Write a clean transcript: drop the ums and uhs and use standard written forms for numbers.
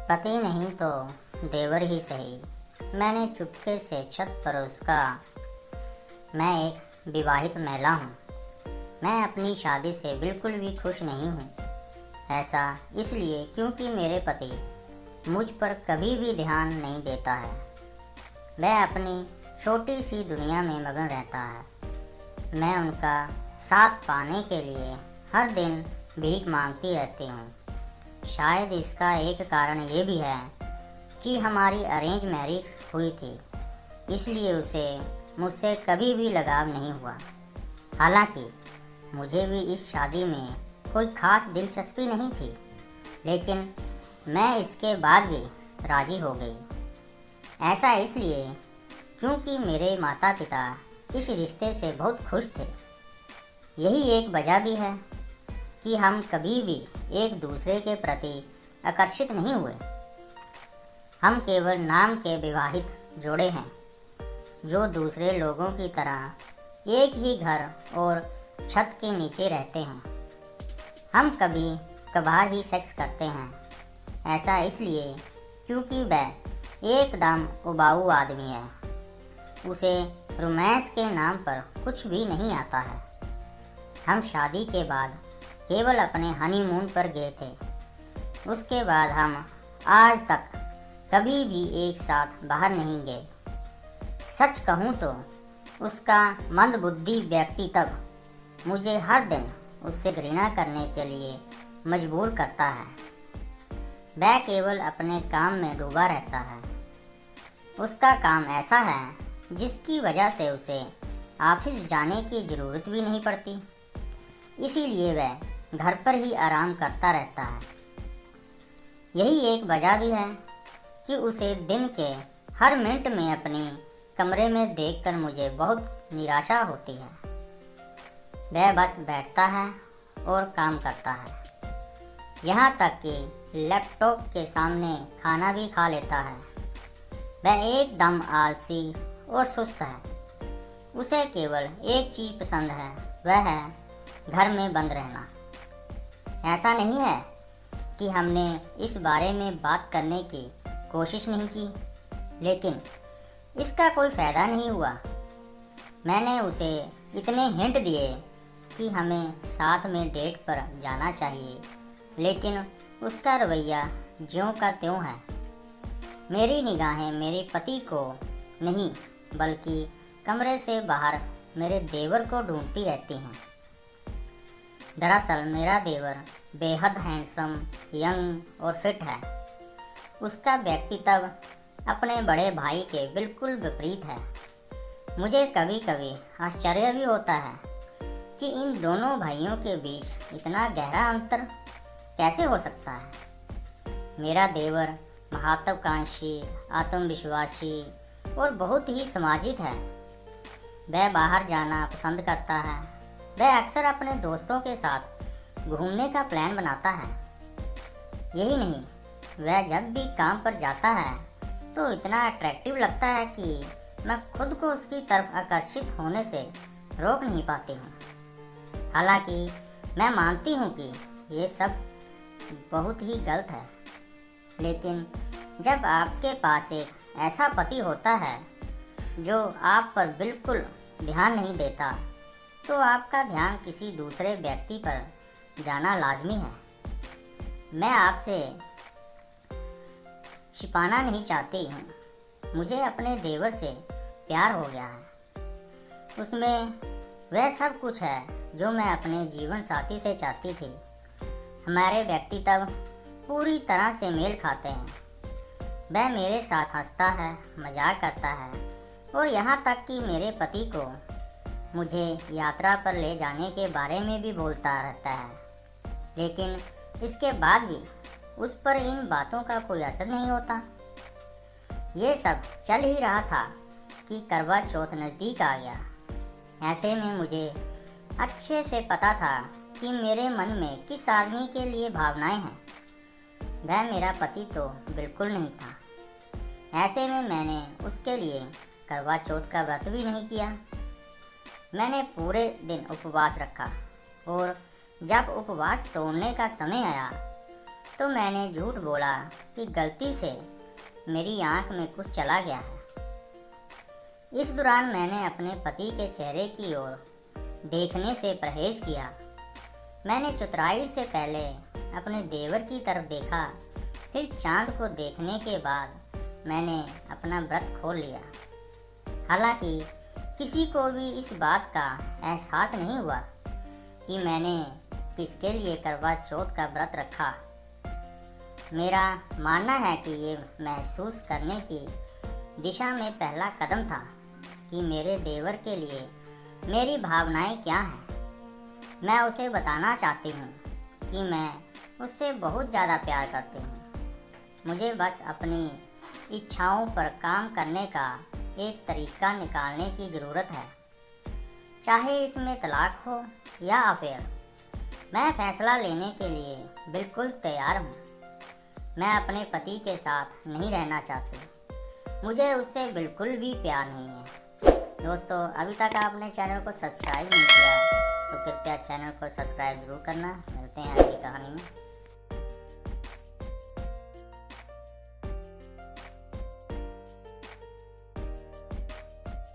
पति नहीं तो देवर ही सही। मैंने चुपके से छत पर उसका। मैं एक विवाहित महिला हूँ। मैं अपनी शादी से बिल्कुल भी खुश नहीं हूँ। ऐसा इसलिए क्योंकि मेरे पति मुझ पर कभी भी ध्यान नहीं देता है। वह अपनी छोटी सी दुनिया में मगन रहता है। मैं उनका साथ पाने के लिए हर दिन भीख मांगती रहती हूँ। शायद इसका एक कारण ये भी है कि हमारी अरेंज मैरिज हुई थी, इसलिए उसे मुझसे कभी भी लगाव नहीं हुआ। हालांकि मुझे भी इस शादी में कोई खास दिलचस्पी नहीं थी, लेकिन मैं इसके बाद भी राजी हो गई। ऐसा इसलिए क्योंकि मेरे माता पिता इस रिश्ते से बहुत खुश थे। यही एक वजह भी है कि हम कभी भी एक दूसरे के प्रति आकर्षित नहीं हुए। हम केवल नाम के विवाहित जोड़े हैं जो दूसरे लोगों की तरह एक ही घर और छत के नीचे रहते हैं। हम कभी कभार ही सेक्स करते हैं। ऐसा इसलिए क्योंकि वह एकदम उबाऊ आदमी है। उसे रोमांस के नाम पर कुछ भी नहीं आता है। हम शादी के बाद केवल अपने हनीमून पर गए थे। उसके बाद हम आज तक कभी भी एक साथ बाहर नहीं गए। सच कहूँ तो उसका मंदबुद्धि व्यक्तित्व मुझे हर दिन उससे घृणा करने के लिए मजबूर करता है। वह केवल अपने काम में डूबा रहता है। उसका काम ऐसा है जिसकी वजह से उसे ऑफिस जाने की ज़रूरत भी नहीं पड़ती, इसीलिए वह घर पर ही आराम करता रहता है। यही एक वजह भी है कि उसे दिन के हर मिनट में अपने कमरे में देखकर मुझे बहुत निराशा होती है। वह बस बैठता है और काम करता है, यहाँ तक कि लैपटॉप के सामने खाना भी खा लेता है। वह एकदम आलसी और सुस्त है। उसे केवल एक चीज़ पसंद है, वह है घर में बंद रहना। ऐसा नहीं है कि हमने इस बारे में बात करने की कोशिश नहीं की, लेकिन इसका कोई फ़ायदा नहीं हुआ। मैंने उसे इतने हिंट दिए कि हमें साथ में डेट पर जाना चाहिए, लेकिन उसका रवैया ज्यों का त्यों है। मेरी निगाहें मेरे पति को नहीं बल्कि कमरे से बाहर मेरे देवर को ढूंढती रहती हैं। दरअसल मेरा देवर बेहद हैंडसम, यंग और फिट है। उसका व्यक्तित्व अपने बड़े भाई के बिल्कुल विपरीत है। मुझे कभी कभी आश्चर्य भी होता है कि इन दोनों भाइयों के बीच इतना गहरा अंतर कैसे हो सकता है। मेरा देवर महत्वाकांक्षी, आत्मविश्वासी और बहुत ही सामाजिक है। वह बाहर जाना पसंद करता है। वह अक्सर अपने दोस्तों के साथ घूमने का प्लान बनाता है। यही नहीं, वह जब भी काम पर जाता है तो इतना अट्रैक्टिव लगता है कि मैं खुद को उसकी तरफ आकर्षित होने से रोक नहीं पाती हूँ। हालांकि मैं मानती हूँ कि ये सब बहुत ही गलत है, लेकिन जब आपके पास एक ऐसा पति होता है जो आप पर बिल्कुल ध्यान नहीं देता, तो आपका ध्यान किसी दूसरे व्यक्ति पर जाना लाजमी है। मैं आपसे छिपाना नहीं चाहती हूँ, मुझे अपने देवर से प्यार हो गया है। उसमें वह सब कुछ है जो मैं अपने जीवन साथी से चाहती थी। हमारे व्यक्तित्व पूरी तरह से मेल खाते हैं। वह मेरे साथ हंसता है, मजाक करता है और यहाँ तक कि मेरे पति को मुझे यात्रा पर ले जाने के बारे में भी बोलता रहता है, लेकिन इसके बाद भी उस पर इन बातों का कोई असर नहीं होता। ये सब चल ही रहा था कि करवा चौथ नज़दीक आ गया। ऐसे में मुझे अच्छे से पता था कि मेरे मन में किस आदमी के लिए भावनाएं हैं। वह मेरा पति तो बिल्कुल नहीं था। ऐसे में मैंने उसके लिए करवा चौथ का व्रत भी नहीं किया। मैंने पूरे दिन उपवास रखा और जब उपवास तोड़ने का समय आया तो मैंने झूठ बोला कि गलती से मेरी आंख में कुछ चला गया है। इस दौरान मैंने अपने पति के चेहरे की ओर देखने से परहेज किया। मैंने चतुराई से पहले अपने देवर की तरफ देखा, फिर चांद को देखने के बाद मैंने अपना व्रत खोल लिया। हालांकि किसी को भी इस बात का एहसास नहीं हुआ कि मैंने किसके लिए करवा चौथ का व्रत रखा। मेरा मानना है कि ये महसूस करने की दिशा में पहला कदम था कि मेरे देवर के लिए मेरी भावनाएं क्या हैं। मैं उसे बताना चाहती हूँ कि मैं उससे बहुत ज़्यादा प्यार करती हूँ। मुझे बस अपनी इच्छाओं पर काम करने का एक तरीका निकालने की ज़रूरत है, चाहे इसमें तलाक हो या अफेयर। मैं फैसला लेने के लिए बिल्कुल तैयार हूँ। मैं अपने पति के साथ नहीं रहना चाहती। मुझे उससे बिल्कुल भी प्यार नहीं है। दोस्तों, अभी तक आपने चैनल को सब्सक्राइब नहीं किया तो कृपया चैनल को सब्सक्राइब जरूर करना। मिलते हैं अगली कहानी में।